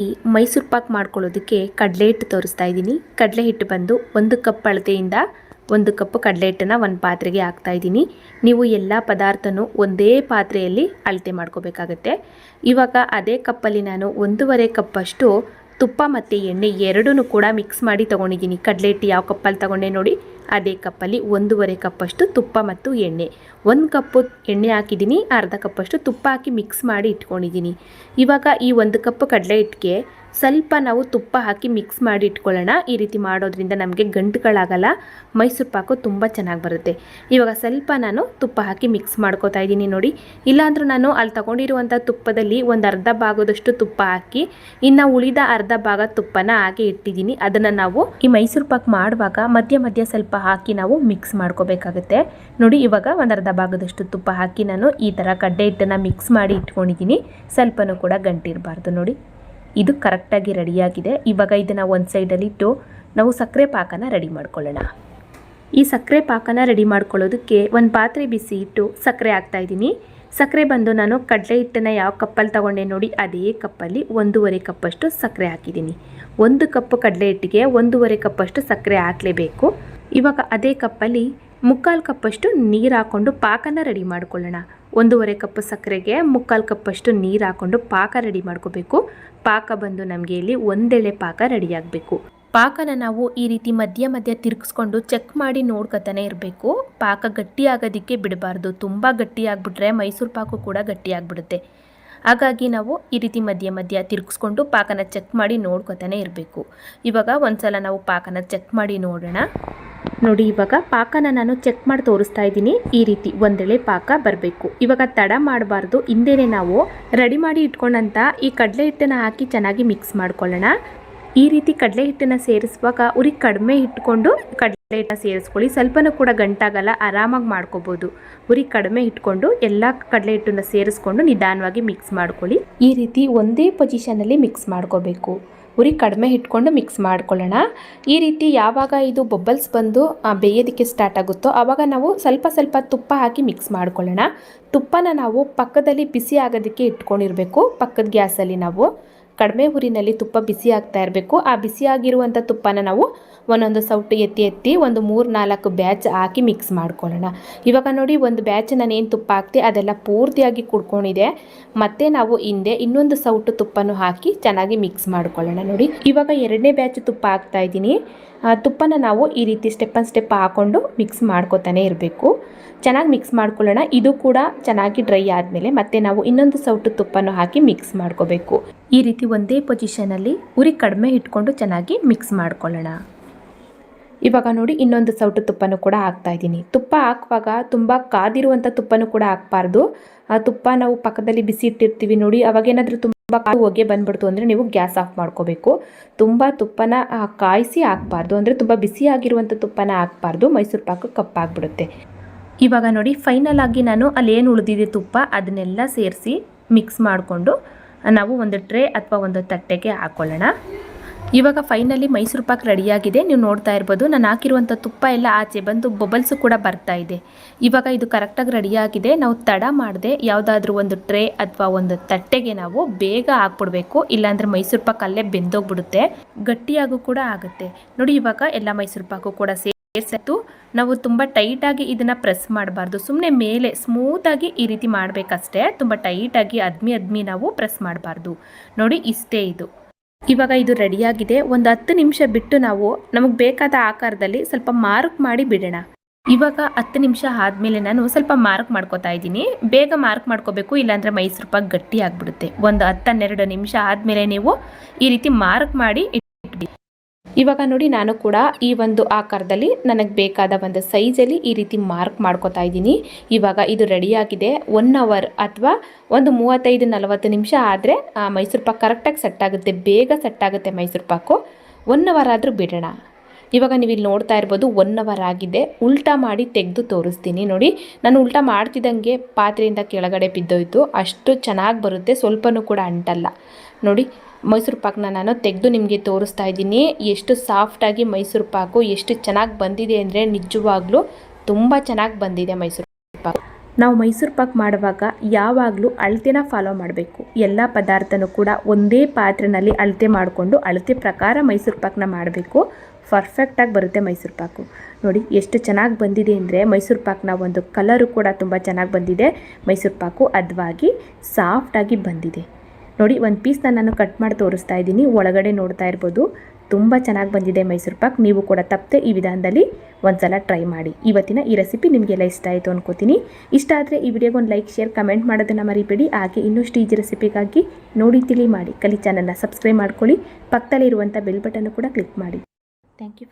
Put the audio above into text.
ಈ ಮೈಸೂರು ಪಾಕ್ ಮಾಡ್ಕೊಳ್ಳೋದಕ್ಕೆ ಕಡಲೆ ಹಿಟ್ಟು ತೋರಿಸ್ತಾ ಇದ್ದೀನಿ. ಕಡಲೆ ಹಿಟ್ಟು ಬಂದು 1 ಕಪ್ ಅಳತೆಯಿಂದ 1 ಕಪ್ ಕಡಲೆ ಹಿಟ್ಟನ್ನು ಒಂದು ಪಾತ್ರೆಗೆ ಹಾಕ್ತಾ ಇದ್ದೀನಿ. ನೀವು ಎಲ್ಲ ಪದಾರ್ಥನೂ ಒಂದೇ ಪಾತ್ರೆಯಲ್ಲಿ ಅಳತೆ ಮಾಡ್ಕೋಬೇಕಾಗತ್ತೆ. ಇವಾಗ ಅದೇ ಕಪ್ಪಲ್ಲಿ ನಾನು 1.5 ಕಪ್ಪಷ್ಟು ತುಪ್ಪ ಮತ್ತು ಎಣ್ಣೆ ಎರಡೂ ಕೂಡ ಮಿಕ್ಸ್ ಮಾಡಿ ತೊಗೊಂಡಿದ್ದೀನಿ. ಕಡಲೆ ಹಿಟ್ಟು ಯಾವ ಕಪ್ಪಲ್ಲಿ ತೊಗೊಂಡೆ ನೋಡಿ, ಅದೇ ಕಪ್ಪಲ್ಲಿ 1.5 ಕಪ್ಪಷ್ಟು ತುಪ್ಪ ಮತ್ತು ಎಣ್ಣೆ. 1 ಕಪ್ಪು ಎಣ್ಣೆ ಹಾಕಿದ್ದೀನಿ, ಅರ್ಧ ಕಪ್ಪಷ್ಟು ತುಪ್ಪ ಹಾಕಿ ಮಿಕ್ಸ್ ಮಾಡಿ ಇಟ್ಕೊಂಡಿದ್ದೀನಿ. ಇವಾಗ ಈ 1 ಕಪ್ ಕಡಲೆ ಹಿಟ್ಟಿಗೆ ಸ್ವಲ್ಪ ನಾವು ತುಪ್ಪ ಹಾಕಿ ಮಿಕ್ಸ್ ಮಾಡಿ ಇಟ್ಕೊಳ್ಳೋಣ. ಈ ರೀತಿ ಮಾಡೋದ್ರಿಂದ ನಮಗೆ ಗಂಟುಗಳಾಗಲ್ಲ, ಮೈಸೂರು ಪಾಕು ತುಂಬ ಚೆನ್ನಾಗಿ ಬರುತ್ತೆ. ಇವಾಗ ಸ್ವಲ್ಪ ನಾನು ತುಪ್ಪ ಹಾಕಿ ಮಿಕ್ಸ್ ಮಾಡ್ಕೋತಾ ಇದ್ದೀನಿ ನೋಡಿ. ಇಲ್ಲಾಂದ್ರೂ ನಾನು ಅಲ್ಲಿ ತಗೊಂಡಿರುವಂಥ ತುಪ್ಪದಲ್ಲಿ ಒಂದು ಅರ್ಧ ಭಾಗದಷ್ಟು ತುಪ್ಪ ಹಾಕಿ ಇನ್ನು ಉಳಿದ ಅರ್ಧ ಭಾಗ ತುಪ್ಪನ ಹಾಕಿ ಇಟ್ಟಿದ್ದೀನಿ. ಅದನ್ನು ನಾವು ಈ ಮೈಸೂರು ಪಾಕ್ ಮಾಡುವಾಗ ಮಧ್ಯ ಮಧ್ಯ ಸ್ವಲ್ಪ ಹಾಕಿ ನಾವು ಮಿಕ್ಸ್ ಮಾಡ್ಕೋಬೇಕಾಗುತ್ತೆ ನೋಡಿ. ಇವಾಗ ಒಂದು ಅರ್ಧ ಭಾಗದಷ್ಟು ತುಪ್ಪ ಹಾಕಿ ನಾನು ಈ ಥರ ಕಡ್ಲೆ ಹಿಟ್ಟನ್ನು ಮಿಕ್ಸ್ ಮಾಡಿ ಇಟ್ಕೊಂಡಿದ್ದೀನಿ. ಸ್ವಲ್ಪನೂ ಕೂಡ ಗಂಟಿರಬಾರ್ದು ನೋಡಿ. ಇದು ಕರೆಕ್ಟಾಗಿ ರೆಡಿಯಾಗಿದೆ. ಇವಾಗ ಇದನ್ನು ಒಂದು ಸೈಡಲ್ಲಿ ಇಟ್ಟು ನಾವು ಸಕ್ಕರೆ ಪಾಕನ ರೆಡಿ ಮಾಡ್ಕೊಳ್ಳೋಣ. ಈ ಸಕ್ಕರೆ ಪಾಕನ ರೆಡಿ ಮಾಡ್ಕೊಳ್ಳೋದಕ್ಕೆ ಒಂದು ಪಾತ್ರೆ ಬಿಸಿ ಇಟ್ಟು ಸಕ್ಕರೆ ಹಾಕ್ತಾಯಿದ್ದೀನಿ. ಸಕ್ಕರೆ ಬಂದು ನಾನು ಕಡಲೆ ಹಿಟ್ಟನ್ನು ಯಾವ ಕಪ್ಪಲ್ಲಿ ತೊಗೊಂಡೆ ನೋಡಿ, ಅದೇ ಕಪ್ಪಲ್ಲಿ 1.5 ಕಪ್ಪಷ್ಟು ಸಕ್ಕರೆ ಹಾಕಿದ್ದೀನಿ. 1 ಕಪ್ ಕಡಲೆ ಹಿಟ್ಟಿಗೆ 1.5 ಕಪ್ಪಷ್ಟು ಸಕ್ಕರೆ ಹಾಕಲೇಬೇಕು. ಇವಾಗ ಅದೇ ಕಪ್ಪಲ್ಲಿ 3/4 ಕಪ್ಪಷ್ಟು ನೀರು ಹಾಕ್ಕೊಂಡು ಪಾಕನ ರೆಡಿ ಮಾಡ್ಕೊಳ್ಳೋಣ. 1.5 ಕಪ್ ಸಕ್ಕರೆಗೆ 3/4 ಕಪ್ಪಷ್ಟು ನೀರು ಹಾಕ್ಕೊಂಡು ಪಾಕ ರೆಡಿ ಮಾಡ್ಕೋಬೇಕು. ಪಾಕ ಬಂದು ನಮಗೆ ಇಲ್ಲಿ 1 ಎಳೆ ಪಾಕ ರೆಡಿಯಾಗಬೇಕು. ಪಾಕನ ನಾವು ಈ ರೀತಿ ಮಧ್ಯ ಮಧ್ಯ ತಿರುಗಿಸ್ಕೊಂಡು ಚೆಕ್ ಮಾಡಿ ನೋಡ್ಕೊತಾನೆ ಇರಬೇಕು. ಪಾಕ ಗಟ್ಟಿ ಆಗೋದಕ್ಕೆ ಬಿಡಬಾರ್ದು. ತುಂಬ ಗಟ್ಟಿ ಆಗಿಬಿಟ್ರೆ ಮೈಸೂರು ಪಾಕು ಕೂಡ ಗಟ್ಟಿ ಆಗಿಬಿಡುತ್ತೆ. ಹಾಗಾಗಿ ನಾವು ಈ ರೀತಿ ಮಧ್ಯ ಮಧ್ಯ ತಿರುಗಿಸ್ಕೊಂಡು ಪಾಕನ ಚೆಕ್ ಮಾಡಿ ನೋಡ್ಕೊತಾನೆ ಇರಬೇಕು. ಇವಾಗ ಒಂದ್ಸಲ ನಾವು ಪಾಕನ ಚೆಕ್ ಮಾಡಿ ನೋಡೋಣ ನೋಡಿ. ಇವಾಗ ಪಾಕನ ನಾನು ಚೆಕ್ ಮಾಡಿ ತೋರಿಸ್ತಾ ಇದ್ದೀನಿ. ಈ ರೀತಿ ಒಂದೆಳೆ ಪಾಕ ಬರಬೇಕು. ಇವಾಗ ತಡ ಮಾಡಬಾರ್ದು. ಹಿಂದೆನೇ ನಾವು ರೆಡಿ ಮಾಡಿ ಇಟ್ಕೊಂಡಂಥ ಈ ಕಡಲೆ ಹಿಟ್ಟನ್ನು ಹಾಕಿ ಚೆನ್ನಾಗಿ ಮಿಕ್ಸ್ ಮಾಡ್ಕೊಳ್ಳೋಣ. ಈ ರೀತಿ ಕಡಲೆ ಹಿಟ್ಟನ್ನು ಸೇರಿಸುವಾಗ ಉರಿ ಕಡಿಮೆ ಇಟ್ಕೊಂಡು ಕಡಲೆ ಹಿಟ್ಟನ್ನು ಸೇರಿಸ್ಕೊಳ್ಳಿ. ಸ್ವಲ್ಪನೂ ಕೂಡ ಗಂಟಾಗಲ್ಲ, ಆರಾಮಾಗಿ ಮಾಡ್ಕೋಬೋದು. ಉರಿ ಕಡಿಮೆ ಇಟ್ಕೊಂಡು ಎಲ್ಲ ಕಡಲೆ ಹಿಟ್ಟನ್ನು ಸೇರಿಸ್ಕೊಂಡು ನಿಧಾನವಾಗಿ ಮಿಕ್ಸ್ ಮಾಡ್ಕೊಳ್ಳಿ. ಈ ರೀತಿ ಒಂದೇ ಪೊಸಿಷನಲ್ಲಿ ಮಿಕ್ಸ್ ಮಾಡ್ಕೋಬೇಕು. ಉರಿ ಕಡಿಮೆ ಇಟ್ಕೊಂಡು ಮಿಕ್ಸ್ ಮಾಡ್ಕೊಳ್ಳೋಣ. ಈ ರೀತಿ ಯಾವಾಗ ಇದು ಬಬಲ್ಸ್ ಬಂದು ಬೇಯೋದಕ್ಕೆ ಸ್ಟಾರ್ಟ್ ಆಗುತ್ತೋ ಆವಾಗ ನಾವು ಸ್ವಲ್ಪ ಸ್ವಲ್ಪ ತುಪ್ಪ ಹಾಕಿ ಮಿಕ್ಸ್ ಮಾಡ್ಕೊಳ್ಳೋಣ. ತುಪ್ಪನ ನಾವು ಪಕ್ಕದಲ್ಲಿ ಬಿಸಿ ಆಗೋದಕ್ಕೆ ಇಟ್ಕೊಂಡಿರಬೇಕು. ಪಕ್ಕದ ಗ್ಯಾಸಲ್ಲಿ ನಾವು ಕಡಿಮೆ ಉರಿನಲ್ಲಿ ತುಪ್ಪ ಬಿಸಿ ಆಗ್ತಾ ಇರಬೇಕು. ಆ ಬಿಸಿಯಾಗಿರುವಂಥ ತುಪ್ಪನ ನಾವು ಒಂದೊಂದು ಸೌಟು ಎತ್ತಿ ಒಂದು 3-4 ಬ್ಯಾಚ್ ಹಾಕಿ ಮಿಕ್ಸ್ ಮಾಡ್ಕೊಳ್ಳೋಣ. ಇವಾಗ ನೋಡಿ, ಒಂದು ಬ್ಯಾಚ್ ನಾನೇನು ತುಪ್ಪ ಹಾಕ್ತೆ ಅದೆಲ್ಲ ಪೂರ್ತಿಯಾಗಿ ಕುಡ್ಕೊಂಡಿದೆ. ಮತ್ತೆ ನಾವು ಹಿಂದೆ ಇನ್ನೊಂದು ಸೌಟು ತುಪ್ಪನೂ ಹಾಕಿ ಚೆನ್ನಾಗಿ ಮಿಕ್ಸ್ ಮಾಡ್ಕೊಳ್ಳೋಣ ನೋಡಿ. ಇವಾಗ 2ನೇ ಬ್ಯಾಚ್ ತುಪ್ಪ ಹಾಕ್ತಾ ಇದ್ದೀನಿ. ತುಪ್ಪನ ನಾವು ಈ ರೀತಿ ಸ್ಟೆಪ್ ಆನ್ ಸ್ಟೆಪ್ ಹಾಕ್ಕೊಂಡು ಮಿಕ್ಸ್ ಮಾಡ್ಕೋತಾನೆ ಇರಬೇಕು. ಚೆನ್ನಾಗಿ ಮಿಕ್ಸ್ ಮಾಡ್ಕೊಳ್ಳೋಣ. ಇದು ಕೂಡ ಚೆನ್ನಾಗಿ ಡ್ರೈ ಆದಮೇಲೆ ಮತ್ತೆ ನಾವು ಇನ್ನೊಂದು ಸೌಟು ತುಪ್ಪನೂ ಹಾಕಿ ಮಿಕ್ಸ್ ಮಾಡ್ಕೋಬೇಕು. ಈ ರೀತಿ ಒಂದೇ ಪೊಸಿಷನಲ್ಲಿ ಉರಿ ಕಡಿಮೆ ಇಟ್ಕೊಂಡು ಚೆನ್ನಾಗಿ ಮಿಕ್ಸ್ ಮಾಡ್ಕೊಳ್ಳೋಣ. ಇವಾಗ ನೋಡಿ, ಇನ್ನೊಂದು ಸೌಟು ತುಪ್ಪನೂ ಕೂಡ ಹಾಕ್ತಾ ಇದ್ದೀನಿ. ತುಪ್ಪ ಹಾಕುವಾಗ ತುಂಬ ಕಾದಿರುವಂಥ ತುಪ್ಪನೂ ಕೂಡ ಹಾಕಬಾರ್ದು. ಆ ತುಪ್ಪ ನಾವು ಪಕ್ಕದಲ್ಲಿ ಬಿಸಿ ಇಟ್ಟಿರ್ತೀವಿ ನೋಡಿ, ಅವಾಗೇನಾದರೂ ತುಂಬ ಹೊಗೆ ಬಂದ್ಬಿಡ್ತು ಅಂದರೆ ನೀವು ಗ್ಯಾಸ್ ಆಫ್ ಮಾಡ್ಕೋಬೇಕು. ತುಂಬ ತುಪ್ಪನ ಕಾಯಿಸಿ ಹಾಕಬಾರ್ದು, ಅಂದರೆ ತುಂಬ ಬಿಸಿಯಾಗಿರುವಂಥ ತುಪ್ಪನ ಹಾಕಬಾರ್ದು. ಮೈಸೂರು ಪಾಕು ಕಪ್ಪಾಗ್ಬಿಡುತ್ತೆ. ಇವಾಗ ನೋಡಿ, ಫೈನಲ್ ಆಗಿ ನಾನು ಅಲ್ಲೇನು ಉಳಿದಿದೆ ತುಪ್ಪ ಅದನ್ನೆಲ್ಲ ಸೇರಿಸಿ ಮಿಕ್ಸ್ ಮಾಡಿಕೊಂಡು ನಾವು ಒಂದು ಟ್ರೇ ಅಥವಾ ಒಂದು ತಟ್ಟೆಗೆ ಹಾಕ್ಕೊಳ್ಳೋಣ. ಇವಾಗ ಫೈನಲಿ ಮೈಸೂರು ಪಾಕ್ ರೆಡಿಯಾಗಿದೆ. ನೀವು ನೋಡ್ತಾ ಇರ್ಬೋದು, ನಾನು ಹಾಕಿರುವಂಥ ತುಪ್ಪ ಎಲ್ಲ ಆಚೆ ಬಂದು ಬಬಲ್ಸು ಕೂಡ ಬರ್ತಾ ಇದೆ. ಇವಾಗ ಇದು ಕರೆಕ್ಟಾಗಿ ರೆಡಿಯಾಗಿದೆ. ನಾವು ತಡ ಮಾಡದೆ ಯಾವುದಾದ್ರೂ ಒಂದು ಟ್ರೇ ಅಥವಾ ಒಂದು ತಟ್ಟೆಗೆ ನಾವು ಬೇಗ ಹಾಕ್ಬಿಡ್ಬೇಕು. ಇಲ್ಲಾಂದರೆ ಮೈಸೂರು ಪಾಕ್ ಅಲ್ಲೇ ಬೆಂದೋಗ್ಬಿಡುತ್ತೆ, ಗಟ್ಟಿಯಾಗೂ ಕೂಡ ಆಗುತ್ತೆ ನೋಡಿ. ಇವಾಗ ಎಲ್ಲ ಮೈಸೂರು ಪಾಕು ಕೂಡ ಸೇರಿಸಿತ್ತು. ನಾವು ತುಂಬ ಟೈಟಾಗಿ ಇದನ್ನು ಪ್ರೆಸ್ ಮಾಡಬಾರ್ದು. ಸುಮ್ಮನೆ ಮೇಲೆ ಸ್ಮೂತಾಗಿ ಈ ರೀತಿ ಮಾಡಬೇಕಷ್ಟೇ. ತುಂಬ ಟೈಟಾಗಿ ಅದ್ಮಿ ನಾವು ಪ್ರೆಸ್ ಮಾಡಬಾರ್ದು ನೋಡಿ. ಇಷ್ಟೇ ಇದು. ಇವಾಗ ಇದು ರೆಡಿಯಾಗಿದೆ. ಒಂದು 10 ನಿಮಿಷ ಬಿಟ್ಟು ನಾವು ನಮಗೆ ಬೇಕಾದ ಆಕಾರದಲ್ಲಿ ಸ್ವಲ್ಪ ಮಾರ್ಕ್ ಮಾಡಿ ಬಿಡೋಣ. ಇವಾಗ 10 ನಿಮಿಷ ಆದಮೇಲೆ ನಾನು ಸ್ವಲ್ಪ ಮಾರ್ಕ್ ಮಾಡ್ಕೋತಾ ಇದ್ದೀನಿ. ಬೇಗ ಮಾರ್ಕ್ ಮಾಡ್ಕೋಬೇಕು, ಇಲ್ಲಾಂದರೆ ಮೈಸೂರು ಪಾಕ್ ಗಟ್ಟಿ ಆಗಿಬಿಡುತ್ತೆ. ಒಂದು 10-12 ನಿಮಿಷ ಆದಮೇಲೆ ನೀವು ಈ ರೀತಿ ಮಾರ್ಕ್ ಮಾಡಿ ಇಟ್ಬಿಡಿ. ಇವಾಗ ನೋಡಿ, ನಾನು ಕೂಡ ಈ ಒಂದು ಆಕಾರದಲ್ಲಿ ನನಗೆ ಬೇಕಾದ ಒಂದು ಸೈಜಲ್ಲಿ ಈ ರೀತಿ ಮಾರ್ಕ್ ಮಾಡ್ಕೋತಾ ಇದ್ದೀನಿ. ಇವಾಗ ಇದು ರೆಡಿಯಾಗಿದೆ. 1 ಅವರ್ ಅಥವಾ ಒಂದು 35-40 ನಿಮಿಷ ಆದರೆ ಮೈಸೂರು ಪಾಕ್ ಕರೆಕ್ಟಾಗಿ ಸೆಟ್ ಆಗುತ್ತೆ. ಬೇಗ ಸೆಟ್ ಆಗುತ್ತೆ ಮೈಸೂರು ಪಾಕು. 1 ಅವರ್ ಆದರೂ ಬಿಡೋಣ. ಇವಾಗ ನೀವು ಇಲ್ಲಿ ನೋಡ್ತಾ ಇರ್ಬೋದು, 1 ಅವರ್ ಆಗಿದೆ. ಉಲ್ಟಾ ಮಾಡಿ ತೆಗೆದು ತೋರಿಸ್ತೀನಿ ನೋಡಿ. ನಾನು ಉಲ್ಟಾ ಮಾಡ್ತಿದ್ದಂಗೆ ಪಾತ್ರೆಯಿಂದ ಕೆಳಗಡೆ ಬಿದ್ದೋಯ್ತು. ಅಷ್ಟು ಚೆನ್ನಾಗಿ ಬರುತ್ತೆ, ಸ್ವಲ್ಪನೂ ಕೂಡ ಅಂಟಲ್ಲ ನೋಡಿ. ಮೈಸೂರು ಪಾಕನ್ನ ನಾನು ತೆಗೆದು ನಿಮಗೆ ತೋರಿಸ್ತಾ ಇದ್ದೀನಿ. ಎಷ್ಟು ಸಾಫ್ಟಾಗಿ ಮೈಸೂರು ಪಾಕು ಎಷ್ಟು ಚೆನ್ನಾಗಿ ಬಂದಿದೆ ಅಂದರೆ ನಿಜವಾಗ್ಲೂ ತುಂಬ ಚೆನ್ನಾಗಿ ಬಂದಿದೆ ಮೈಸೂರು ಪಾಕು. ನಾವು ಮೈಸೂರು ಪಾಕ್ ಮಾಡುವಾಗ ಯಾವಾಗಲೂ ಅಳತೆನ ಫಾಲೋ ಮಾಡಬೇಕು. ಎಲ್ಲ ಪದಾರ್ಥನೂ ಕೂಡ ಒಂದೇ ಪಾತ್ರೆಯಲ್ಲಿ ಅಳತೆ ಮಾಡಿಕೊಂಡು ಅಳತೆ ಪ್ರಕಾರ ಮೈಸೂರು ಪಾಕನ್ನ ಮಾಡಬೇಕು. ಪರ್ಫೆಕ್ಟಾಗಿ ಬರುತ್ತೆ ಮೈಸೂರು ಪಾಕು. ನೋಡಿ ಎಷ್ಟು ಚೆನ್ನಾಗಿ ಬಂದಿದೆ ಅಂದರೆ ಮೈಸೂರು ಪಾಕ್ನ ಒಂದು ಕಲರು ಕೂಡ ತುಂಬ ಚೆನ್ನಾಗಿ ಬಂದಿದೆ. ಮೈಸೂರು ಪಾಕು ಹದವಾಗಿ ಸಾಫ್ಟಾಗಿ ಬಂದಿದೆ. ನೋಡಿ ಒಂದು ಪೀಸ್ನ ನಾನು ಕಟ್ ಮಾಡಿ ತೋರಿಸ್ತಾ ಇದ್ದೀನಿ. ಒಳಗಡೆ ನೋಡ್ತಾ ಇರ್ಬೋದು ತುಂಬ ಚೆನ್ನಾಗಿ ಬಂದಿದೆ ಮೈಸೂರು ಪಾಕ್. ನೀವು ಕೂಡ ತಪ್ಪದೆ ಈ ವಿಧಾನದಲ್ಲಿ ಒಂದ್ಸಲ ಟ್ರೈ ಮಾಡಿ. ಇವತ್ತಿನ ಈ ರೆಸಿಪಿ ನಿಮಗೆಲ್ಲ ಇಷ್ಟ ಆಯಿತು ಅನ್ಕೋತೀನಿ. ಇಷ್ಟ ಆದರೆ ಈ ವಿಡಿಯೋಗೆ ಒಂದು ಲೈಕ್ ಶೇರ್ ಕಮೆಂಟ್ ಮಾಡೋದನ್ನು ಮರಿಬೇಡಿ. ಹಾಗೆ ಇನ್ನಷ್ಟು ಈಜಿ ರೆಸಿಪಿಗಾಗಿ ನೋಡಿ ತಿಳಿ ಮಾಡಿ ಕಲಿ ಚಾನಲ್ನ ಸಬ್ಸ್ಕ್ರೈಬ್ ಮಾಡ್ಕೊಳ್ಳಿ. ಪಕ್ಕದಲ್ಲಿರುವಂಥ ಬೆಲ್ ಬಟನ್ ಕೂಡ ಕ್ಲಿಕ್ ಮಾಡಿ. Thank you for